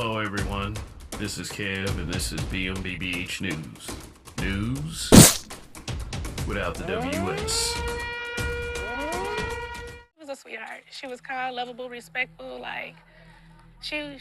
Hello everyone, this is Kev and this is BMBBH News. News without the WS. She was a sweetheart. She was kind, lovable, respectful. Like, she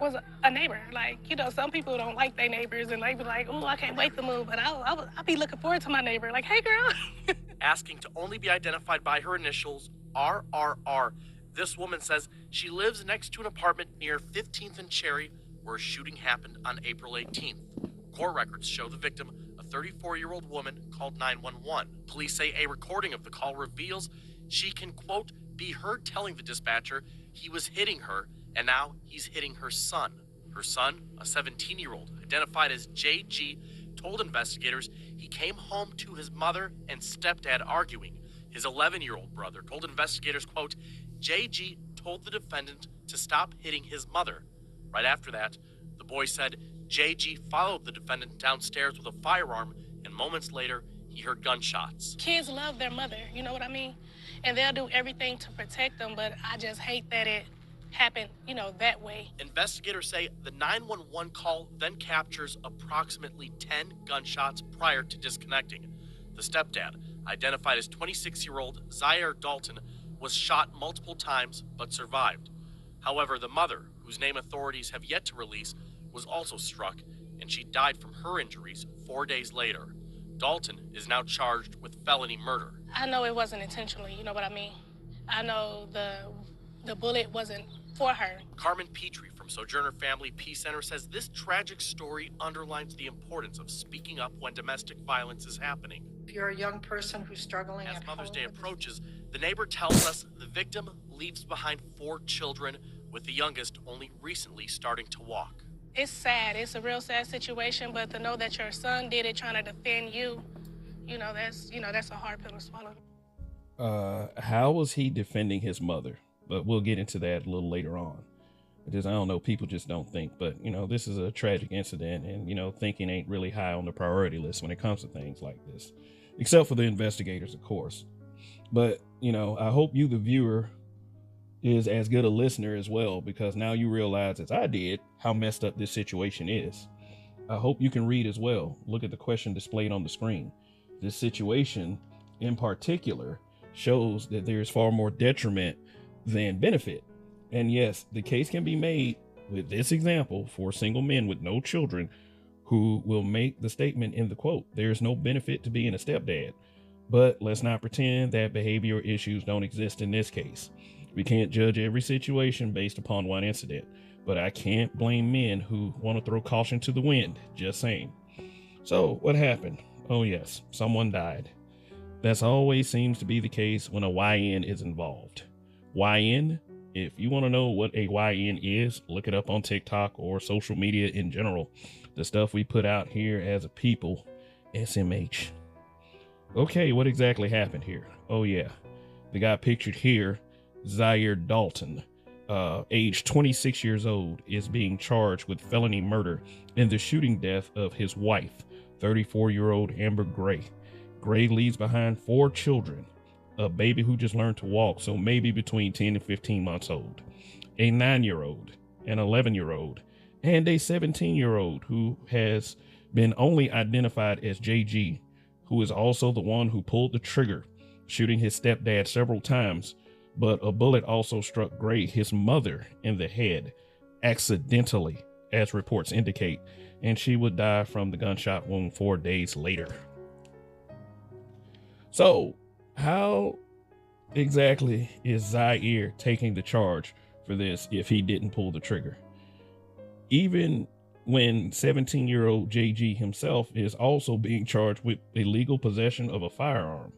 was a neighbor. Like, you know, some people don't like their neighbors and they be like, oh, I can't wait to move. But I'll be looking forward to my neighbor. Like, hey, girl. Asking to only be identified by her initials, RRR. This woman says she lives next to an apartment near 15th and Cherry where a shooting happened on April 18th. Court records show the victim, a 34-year-old woman, called 911. Police say a recording of the call reveals she can, quote, be heard telling the dispatcher he was hitting her and now he's hitting her son. Her son, a 17-year-old, identified as JG, told investigators he came home to his mother and stepdad arguing. His 11-year-old brother told investigators, quote, JG told the defendant to stop hitting his mother. Right after that, the boy said JG followed the defendant downstairs with a firearm, and moments later, he heard gunshots. Kids love their mother, you know what I mean? And they'll do everything to protect them, but I just hate that it happened, you know, that way. Investigators say the 911 call then captures approximately 10 gunshots prior to disconnecting. The stepdad, identified as 26-year-old Zaire Dalton, was shot multiple times but survived. However, the mother, whose name authorities have yet to release, was also struck, and she died from her injuries 4 days later. Dalton is now charged with felony murder. I know it wasn't intentionally, you know what I mean? I know the bullet wasn't for her. Carmen Petrie from Sojourner Family Peace Center says this tragic story underlines the importance of speaking up when domestic violence is happening. If you're a young person who's struggling As at Mother's home Day with approaches, the neighbor tells us the victim leaves behind 4 children, with the youngest only recently starting to walk. It's sad. It's a real sad situation, but to know that your son did it trying to defend you, that's a hard pill to swallow. How was he defending his mother? But we'll get into that a little later on. Because I don't know, people just don't think. But, this is a tragic incident, and, thinking ain't really high on the priority list when it comes to things like this. Except for the investigators, of course. But, I hope you, the viewer, is as good a listener as well, because now you realize, as I did, how messed up this situation is. I hope you can read as well. Look at the question displayed on the screen. This situation, in particular, shows that there's far more detriment than benefit. And yes, the case can be made with this example for single men with no children who will make the statement in the quote, there's no benefit to being a stepdad. But let's not pretend that behavioral issues don't exist in this case. We can't judge every situation based upon one incident, but I can't blame men who want to throw caution to the wind, just saying. So what happened? Oh yes, someone died. That's always seems to be the case when a YN is involved. YN? If you want to know what a YN is, look it up on TikTok or social media in general. The stuff we put out here as a people, SMH. Okay, what exactly happened here? Oh yeah, the guy pictured here, Zaire Dalton, age 26 years old, is being charged with felony murder in the shooting death of his wife, 34-year-old Amber Gray. Gray leaves behind 4 children, a baby who just learned to walk, so maybe between 10 and 15 months old, a 9-year-old, an 11-year-old, and a 17-year-old who has been only identified as JG, who is also the one who pulled the trigger, shooting his stepdad several times, but a bullet also struck Gray, his mother, in the head, accidentally, as reports indicate, and she would die from the gunshot wound 4 days later. So, how exactly is Zaire taking the charge for this if he didn't pull the trigger? Even when 17-year-old JG himself is also being charged with illegal possession of a firearm.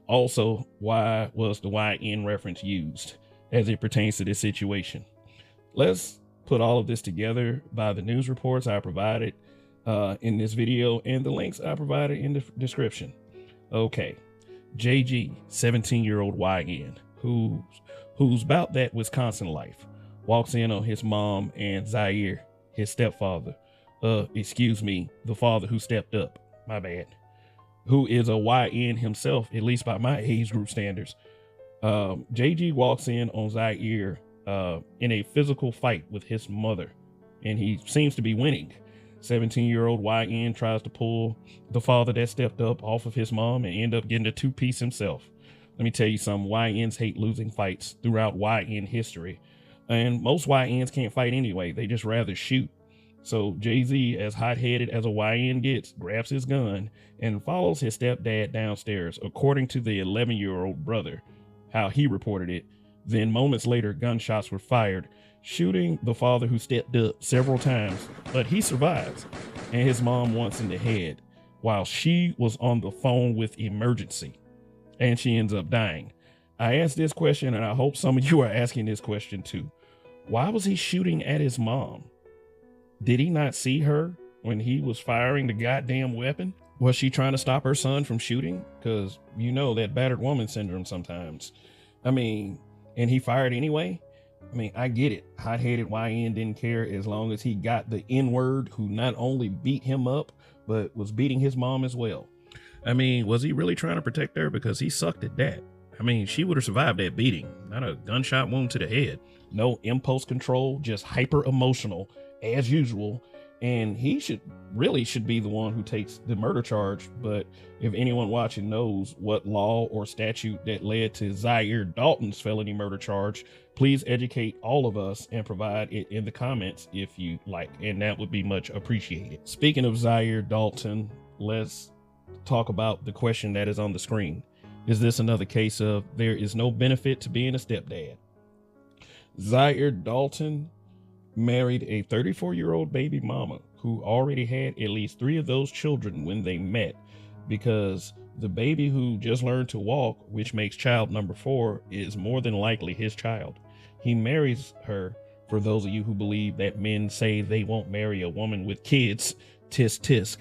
Also, why was the YN reference used as it pertains to this situation? Let's put all of this together by the news reports I provided in this video and the links I provided in the description. Okay, JG, 17-year-old YN, who's about that Wisconsin life, walks in on his mom and Zaire, his stepfather, the father who stepped up, my bad, who is a YN himself, at least by my age group standards. JG walks in on Zaire in a physical fight with his mother, and he seems to be winning. 17-year-old YN tries to pull the father that stepped up off of his mom and end up getting a two-piece himself. Let me tell you something, YNs hate losing fights throughout YN history. And most YNs can't fight anyway, they just rather shoot. So Jay-Z, as hot-headed as a YN gets, grabs his gun and follows his stepdad downstairs, according to the 11-year-old brother, how he reported it. Then moments later, gunshots were fired, shooting the father who stepped up several times, but he survives, and his mom once in the head, while she was on the phone with emergency, and she ends up dying. I asked this question, and I hope some of you are asking this question too. Why was he shooting at his mom? Did he not see her when he was firing the goddamn weapon? Was she trying to stop her son from shooting? Because you know that battered woman syndrome sometimes. I mean, and he fired anyway? I mean, I get it. Hot-headed YN didn't care as long as he got the N-word who not only beat him up, but was beating his mom as well. I mean, was he really trying to protect her? Because he sucked at that. I mean, she would have survived that beating, not a gunshot wound to the head. No impulse control, just hyper emotional as usual. And he should be the one who takes the murder charge. But if anyone watching knows what law or statute that led to Zaire Dalton's felony murder charge, please educate all of us and provide it in the comments if you like, and that would be much appreciated. Speaking of Zaire Dalton, let's talk about the question that is on the screen. Is this another case of there is no benefit to being a stepdad? Zaire Dalton married a 34-year-old baby mama who already had at least 3 of those children when they met, because the baby who just learned to walk, which makes child number 4, is more than likely his child. He marries her, for those of you who believe that men say they won't marry a woman with kids, tisk tisk.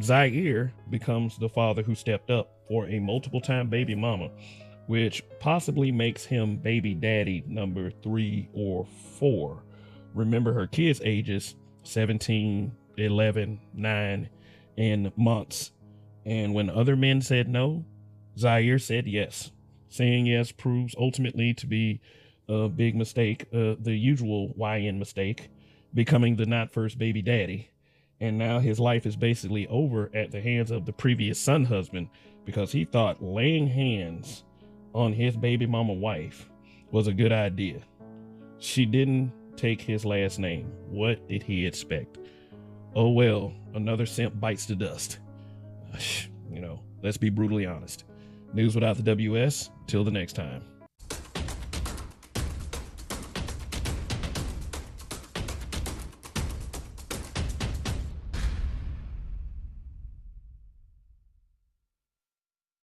Zaire becomes the father who stepped up for a multiple-time baby mama, which possibly makes him baby daddy number 3 or 4. Remember, her kids' ages 17, 11, 9, and months. And when other men said no, Zaire said yes. Saying yes proves ultimately to be a big mistake, the usual YN mistake, becoming the not first baby daddy. And now his life is basically over at the hands of the previous son husband, because he thought laying hands on his baby mama wife was a good idea. She didn't take his last name. What did he expect? Oh well, another simp bites the dust. You know, let's be brutally honest. News without the WS. Till the next time.